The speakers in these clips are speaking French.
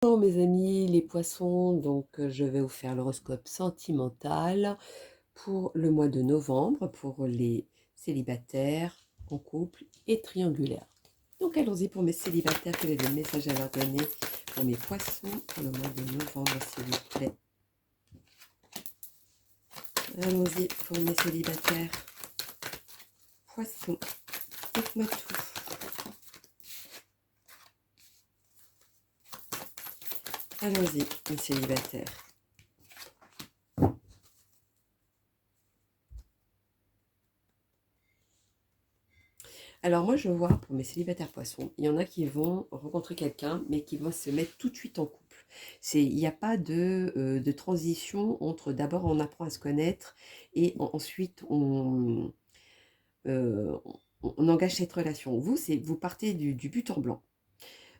Bonjour mes amis les poissons, donc je vais vous faire l'horoscope sentimental pour le mois de novembre pour les célibataires, en couple et triangulaires. Donc allons-y pour mes célibataires, quel est le message à leur donner pour mes poissons pour le mois de novembre s'il vous plaît. Allons-y pour mes célibataires. Poissons, dites-moi tout. Allons-y mes célibataires. Alors moi je vois pour mes célibataires poissons, il y en a qui vont rencontrer quelqu'un mais qui vont se mettre tout de suite en couple. Il n'y a pas de transition entre d'abord on apprend à se connaître et ensuite euh, on engage cette relation. Vous, vous partez du but en blanc.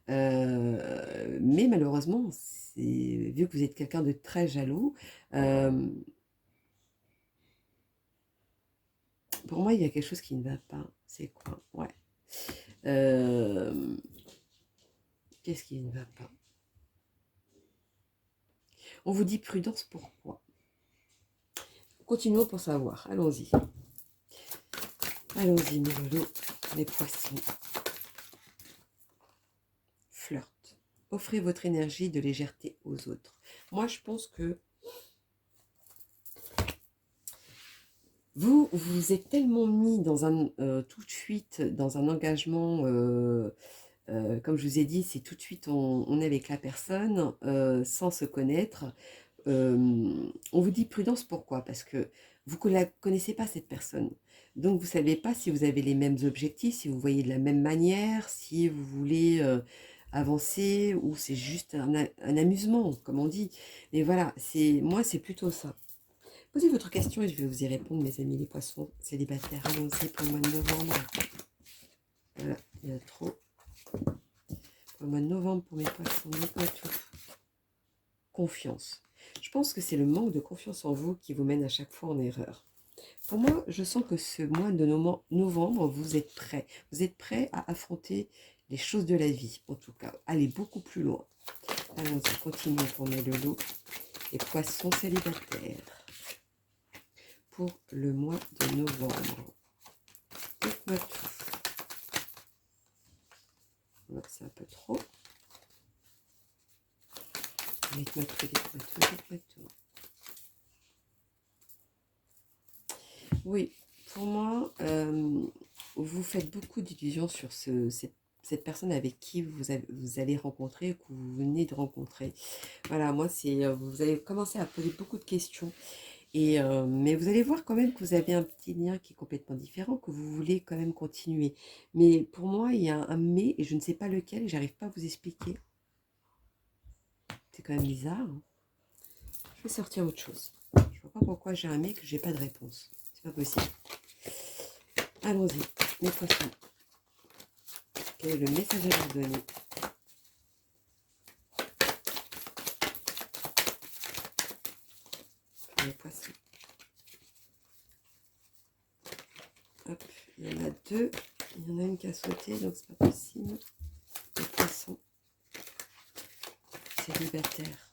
Mais malheureusement, vu que vous êtes quelqu'un de très jaloux, euh, pour moi il y a quelque chose qui ne va pas. C'est quoi? Ouais. Euh, Qu'est-ce qui ne va pas? On vous dit prudence, pourquoi? Continuons pour savoir. Allons-y. Allons-y, mes loulous, les poissons. Flirt. Offrez votre énergie de légèreté aux autres. Moi, je pense que vous êtes tellement mis dans tout de suite dans un engagement, comme je vous ai dit, c'est tout de suite on est avec la personne sans se connaître. On vous dit prudence, pourquoi? Parce que vous ne la connaissez pas, cette personne. Donc, vous ne savez pas si vous avez les mêmes objectifs, si vous voyez de la même manière, si vous voulez avancer ou c'est juste un amusement, comme on dit. Mais voilà, moi, c'est plutôt ça. Posez votre question et je vais vous y répondre, mes amis les poissons célibataires. Allons-y pour le mois de novembre. Voilà, il y a trop. Pour le mois de novembre, pour mes poissons, dites-moi tout. Confiance. Je pense que c'est le manque de confiance en vous qui vous mène à chaque fois en erreur. Pour moi, je sens que ce mois de novembre, vous êtes prêts. Vous êtes prêts à affronter les choses de la vie, en tout cas. Aller beaucoup plus loin. Allons-y, continuons pour mes loulous. Les poissons célibataires. Pour le mois de novembre. Dites-moi tout. C'est un peu trop. Dites-moi tout, dites-moi tout, dites-moi tout. Oui, pour moi, vous faites beaucoup d'illusions sur cette personne avec qui vous allez rencontrer, que vous venez de rencontrer. Voilà, moi, vous allez commencer à poser beaucoup de questions. Mais vous allez voir quand même que vous avez un petit lien qui est complètement différent, que vous voulez quand même continuer. Mais pour moi, il y a un mais, et je ne sais pas lequel, et j'arrive pas à vous expliquer. C'est quand même bizarre, hein. Je vais sortir autre chose. Je vois pas pourquoi j'ai un mais que j'ai pas de réponse. C'est pas possible. Allons-y, mes poissons. Quel est le message à leur donner? Pour les poissons. Hop, il y en a deux. Il y en a une qui a sauté, donc c'est pas possible. Les poissons célibataires.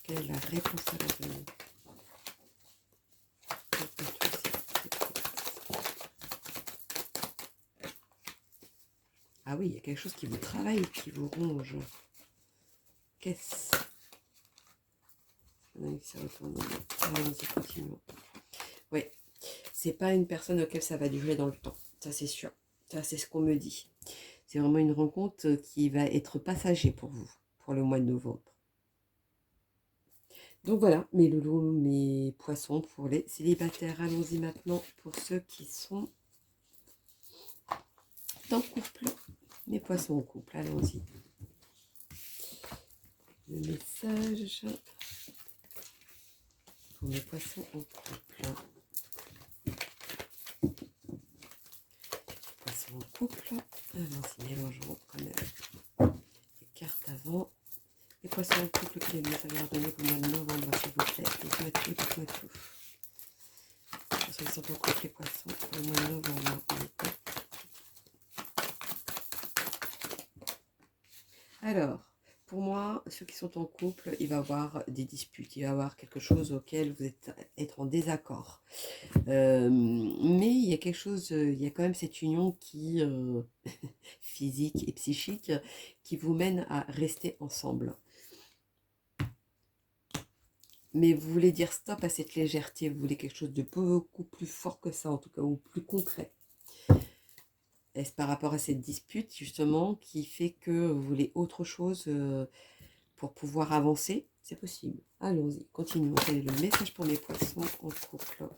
Quelle est la réponse à leur donner? Ah oui, il y a quelque chose qui vous travaille, qui vous ronge. Qu'est-ce? Il y en a qui se retourne. Allons-y, continuons. Oui, c'est pas une personne auquel ça va durer dans le temps. Ça, c'est sûr. Ça, c'est ce qu'on me dit. C'est vraiment une rencontre qui va être passager pour vous, pour le mois de novembre. Donc voilà, mes loulous, mes poissons pour les célibataires. Allons-y maintenant pour ceux qui sont en couple. Mes poissons en couple, allons-y. Le message pour mes poissons en couple. Poissons en couple. Allons-y, mélangeons quand même les cartes avant. Les poissons en couple, quel est le message à leur donner pour le mois de novembre, s'il vous plaît? Dites-moi tout, dites-moi tout. Ils sont en couple, les poissons, pour le mois de novembre. Alors, pour moi, ceux qui sont en couple, il va y avoir des disputes, il va y avoir quelque chose auquel vous êtes être en désaccord. Mais il y a quelque chose, il y a quand même cette union qui, physique et psychique, qui vous mène à rester ensemble. Mais vous voulez dire stop à cette légèreté, vous voulez quelque chose de beaucoup plus fort que ça, en tout cas, ou plus concret. Est-ce par rapport à cette dispute, justement, qui fait que vous voulez autre chose pour pouvoir avancer? C'est possible. Allons-y, continuons. Quel est le message pour mes poissons en couple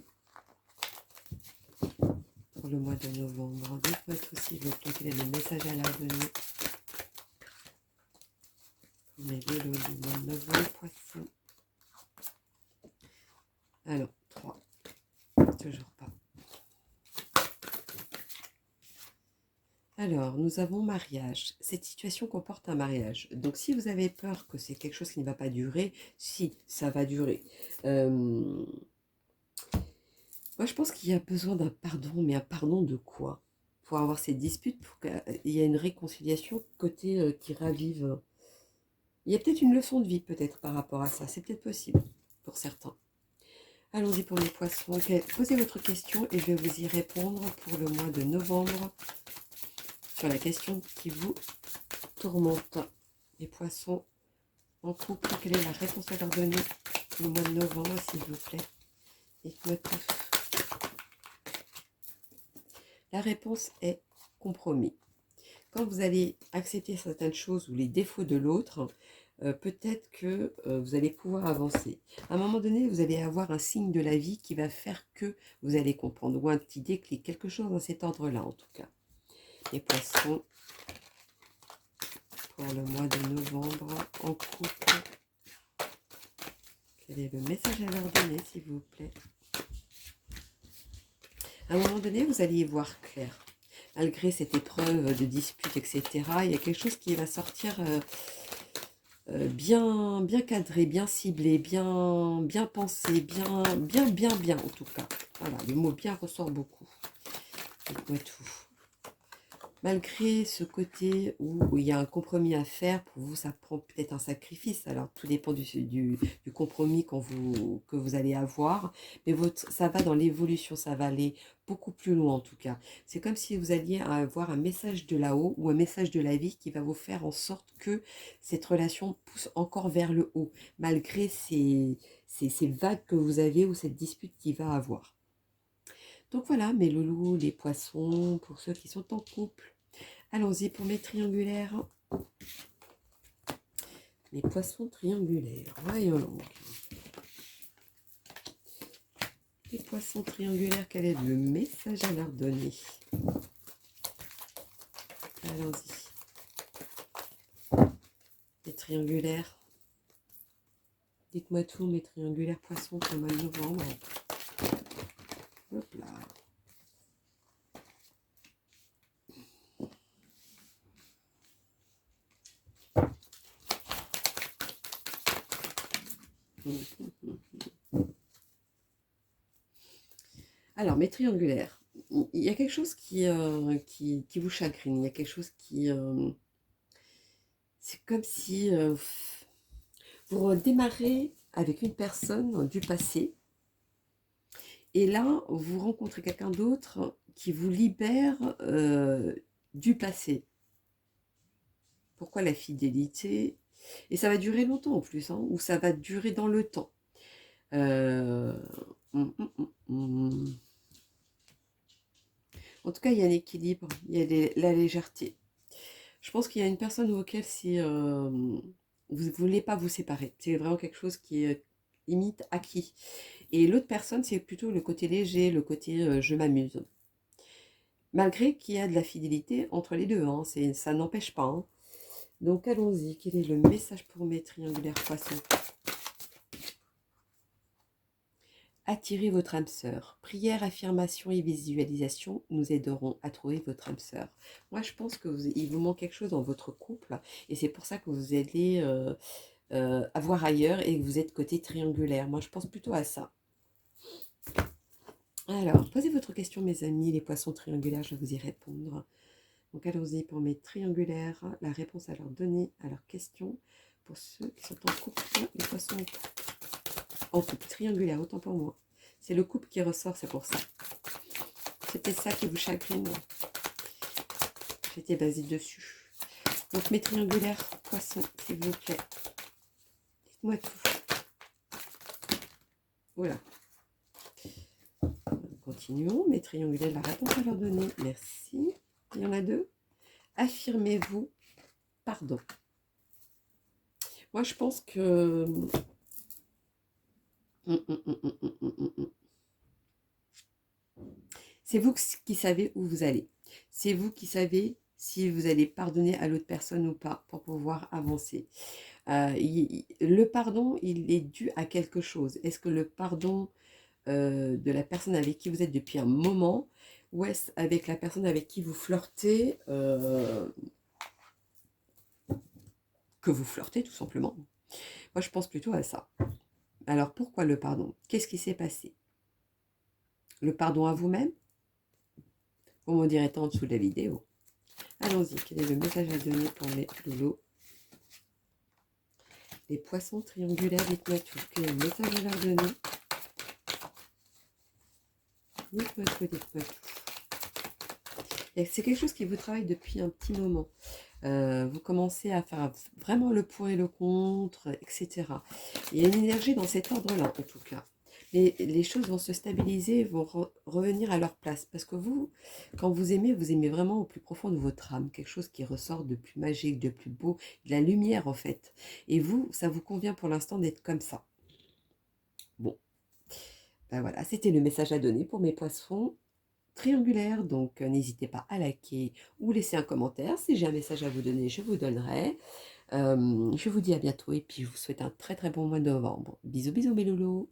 pour le mois de novembre? Dites-moi tout s'il vous plaît, quel est le message à la donner pour mes vélos du mois de novembre, poissons. Alors, 3. Toujours pas. Alors, nous avons mariage. Cette situation comporte un mariage. Donc, si vous avez peur que c'est quelque chose qui ne va pas durer, si, ça va durer. Moi, je pense qu'il y a besoin d'un pardon, mais un pardon de quoi? Pour avoir ces disputes, pour qu'il y ait une réconciliation côté qui ravive. Il y a peut-être une leçon de vie, peut-être, par rapport à ça. C'est peut-être possible, pour certains. Allons-y pour les poissons. Okay. Posez votre question et je vais vous y répondre pour le mois de novembre sur la question qui vous tourmente. Les poissons en couple, quelle est la réponse à leur donner le mois de novembre, s'il vous plaît? Dites-moi tout. La réponse est compromis. Quand vous allez accepter certaines choses ou les défauts de l'autre, peut-être que vous allez pouvoir avancer. À un moment donné, vous allez avoir un signe de la vie qui va faire que vous allez comprendre, ou un petit déclic, quelque chose dans cet ordre-là en tout cas. Les poissons, pour le mois de novembre, en couple, quel est le message à leur donner, s'il vous plaît? À un moment donné, vous allez y voir clair. Malgré cette épreuve de dispute, etc., il y a quelque chose qui va sortir bien cadré, bien ciblé, bien pensé, bien en tout cas. Voilà, le mot bien ressort beaucoup. Dites-moi tout. Malgré ce côté où il y a un compromis à faire, pour vous, ça prend peut-être un sacrifice. Alors, tout dépend du compromis que vous allez avoir. Mais ça va dans l'évolution, ça va aller beaucoup plus loin en tout cas. C'est comme si vous alliez avoir un message de là-haut ou un message de la vie qui va vous faire en sorte que cette relation pousse encore vers le haut, malgré ces vagues que vous avez ou cette dispute qu'il va avoir. Donc voilà, mes loulous, les poissons, pour ceux qui sont en couple. Allons-y pour mes triangulaires. Les poissons triangulaires. Voyons donc. Les poissons triangulaires, quel est le message à leur donner? Allons-y. Les triangulaires. Dites-moi tout, mes triangulaires poissons pour le mois de novembre. Hop là. Alors, mes triangulaires, il y a quelque chose qui vous chagrine, il y a quelque chose qui... c'est comme si vous redémarrez avec une personne du passé, et là, vous rencontrez quelqu'un d'autre qui vous libère du passé. Pourquoi la fidélité? Et ça va durer longtemps en plus, hein, ou ça va durer dans le temps. En tout cas, il y a un équilibre, il y a la légèreté. Je pense qu'il y a une personne auquel si vous ne voulez pas vous séparer. C'est vraiment quelque chose qui est limite acquis. Et l'autre personne, c'est plutôt le côté léger, le côté je m'amuse. Malgré qu'il y a de la fidélité entre les deux, hein, ça n'empêche pas. Hein. Donc allons-y, quel est le message pour mes triangulaires poissons? Attirez votre âme sœur. Prière, affirmation et visualisation nous aideront à trouver votre âme sœur. Moi, je pense qu'il vous manque quelque chose dans votre couple et c'est pour ça que vous allez avoir ailleurs et que vous êtes côté triangulaire. Moi, je pense plutôt à ça. Alors, posez votre question, mes amis, les poissons triangulaires, je vais vous y répondre. Donc, allons-y pour mes triangulaires, la réponse à leur donner à leur question pour ceux qui sont en couple, les poissons en couple, triangulaire, autant pour moi. C'est le couple qui ressort, c'est pour ça. C'était ça qui vous chagrine. J'étais basée dessus. Donc mes triangulaires poissons, s'il vous plaît. Dites-moi tout. Voilà. Continuons. Mes triangulaires, la réponse à leur donner. Merci. Il y en a deux. Affirmez-vous. Pardon. Moi, je pense que... C'est vous qui savez où vous allez. C'est vous qui savez si vous allez pardonner à l'autre personne ou pas pour pouvoir avancer. Le pardon, il est dû à quelque chose. Est-ce que le pardon de la personne avec qui vous êtes depuis un moment, ou est-ce avec la personne avec qui vous flirtez, que vous flirtez tout simplement? Moi, je pense plutôt à ça. Alors, pourquoi le pardon? Qu'est-ce qui s'est passé? Le pardon à vous-même? Vous m'en direz en dessous de la vidéo. Allons-y, quel est le message à donner pour mes loulous? Les poissons triangulaires, dites-moi tout. Quel est le message à leur donner? Dites-moi tout, dites-moi tout. C'est quelque chose qui vous travaille depuis un petit moment. Vous commencez à faire vraiment le pour et le contre, etc. Il y a une énergie dans cet ordre-là, en tout cas. Les choses vont se stabiliser, vont revenir à leur place. Parce que vous, quand vous aimez vraiment au plus profond de votre âme. Quelque chose qui ressort de plus magique, de plus beau, de la lumière, en fait. Et vous, ça vous convient pour l'instant d'être comme ça. Bon, ben voilà, c'était le message à donner pour mes poissons triangulaire, donc n'hésitez pas à liker ou laisser un commentaire. Si j'ai un message à vous donner, je vous donnerai. Je vous dis à bientôt et puis je vous souhaite un très très bon mois de novembre. Bisous bisous mes loulous.